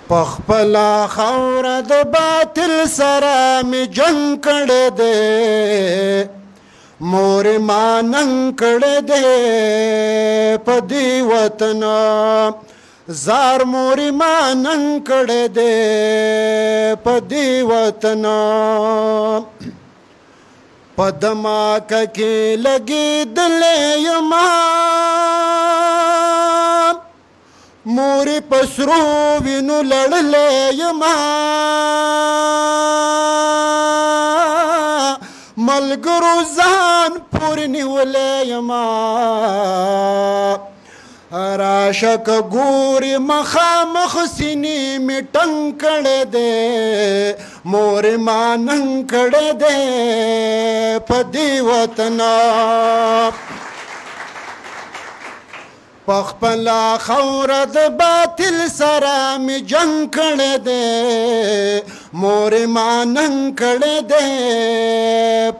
پخپلا خاوره د باطل سره می جنگ کړی دی مورې ما ننګ کړی دی په دې وطن زار مورې ما ننګ کړی دی په دې وطن په دماکه کې لګېدلی یما مورې په سرو وینو لړلی یما ملګرو ځان پورې نیولی یما راشه که ګورې مخامخ سینې مې ټنګ کړی دی مورې ما ننګ کړی دی په دې وطن پخپلا خاوره د باطل سره مې جنګ کړی دی مورې ما ننګ کړی دی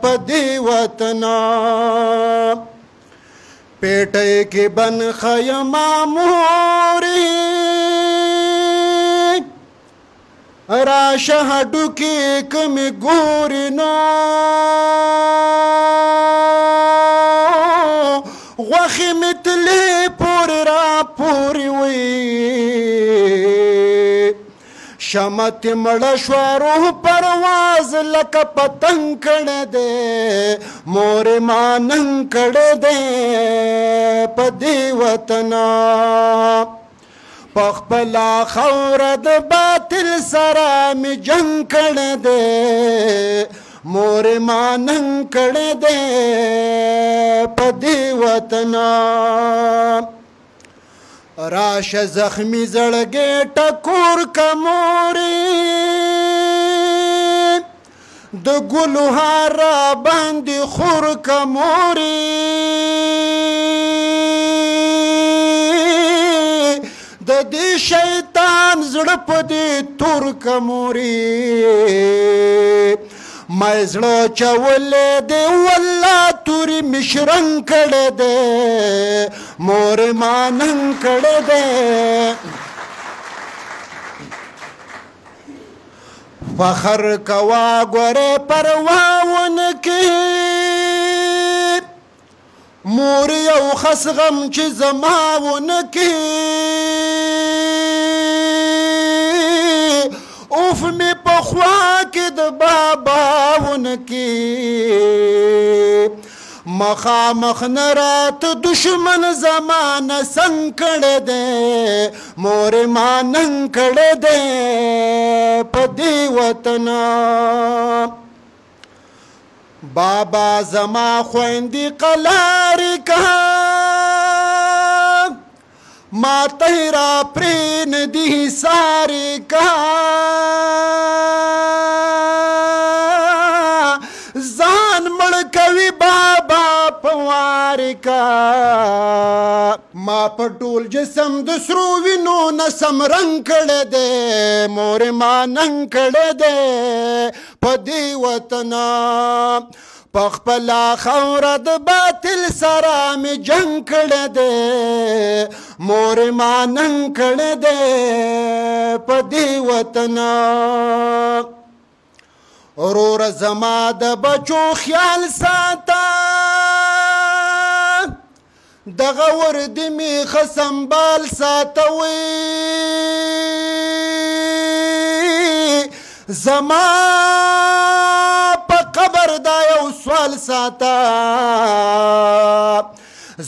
په دې وطن پیټۍ کې بن خیما مورې راشه هډوکې که مې ګورې نو غوښې مې تلې پورې را پورې وي شمت مړه شوه روح پرواز لکه پتنګ کړی دی مورې ما ننګ کړی دی په دې وطن پخپلا خاوره د باطل سره مې جنګ کړی دی مورې ما ننګ کړی دی په دې وطن راشه زخمی زړګی ټکور که مورې د ګلو هار را باندې خور که مورې د دې شیطان زړه په دې تور که مورې ما زړه چولی دی والله تورې مې شرنګ کړی دی مورې ما ننګ کړی دی فخر کوا ګورې پروا ونه کې مور یو خس غم چې زما ونه کې اوف می په خوا کې د بابا ونه کې مخامخ نه راته دشمن زمانه څنګ کړی دی مورې ما ننګ کړی دی په دې وطن بابا زما خویندې قلارې که ما ته را پرېنږدي سارې که ځان مړ کوي بابا په وارې که ما په ټول جسم د سرو وینو نه سم رنګ کړی دی مورې ما ننګ کړی دی په دې وطن پخپلا خاوره د باطل سره مې جنګ کړی دی مورې ما ننګ کړی دی په دې وطن وروره زما د بچو خیال ساته دغه وردې مې ښه سنبال ساته وی زما په قبر دا یو سوال ساته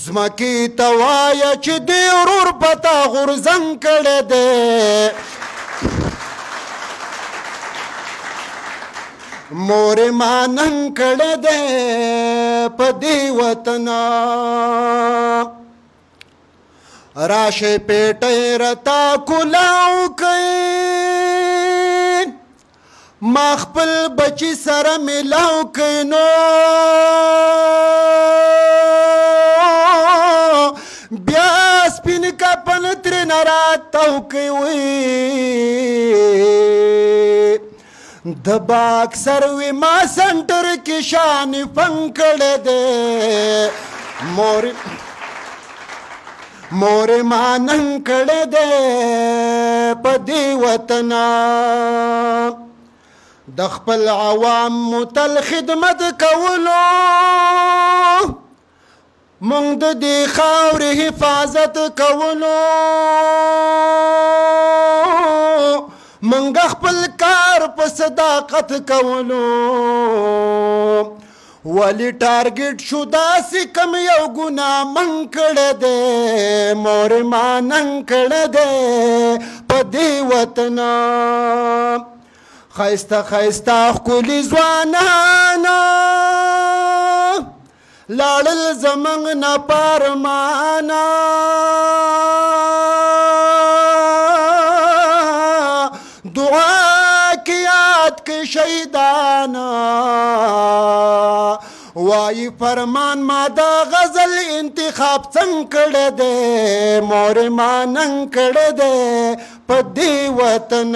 زمکې ته وایه چې دې ورور په تا غورځنګ کړی دی مورې ما ننګ کړی دی په دې وطن راشه پیټۍ رتا کولاو کوي ما خپل بچی سره ملاو کوي نو بیا سپین کپن ترېنه راتاو کوي د باکسر وی ما سنټر کې شان فن کړی دی مورې ما ننګ کړی دی په دې وطن د خپل عوام تل خدمت کولو مونږ د دې خاورې حفاظت کولو مونږ خپل کار په صداقت کولو ولی ټارګټ شو داسې کم یو ګناه من کړی دی مور ما نن کړی دی په دې وطن ښایسته ښایسته ښکلي ځوانان لاړل زموږ نه په ارمانه دعا کې یاد کې شهیدان وای فرمان ما دا غزل انتخاب څنګه کړی دی مور ما نن کړی دی په دې وطن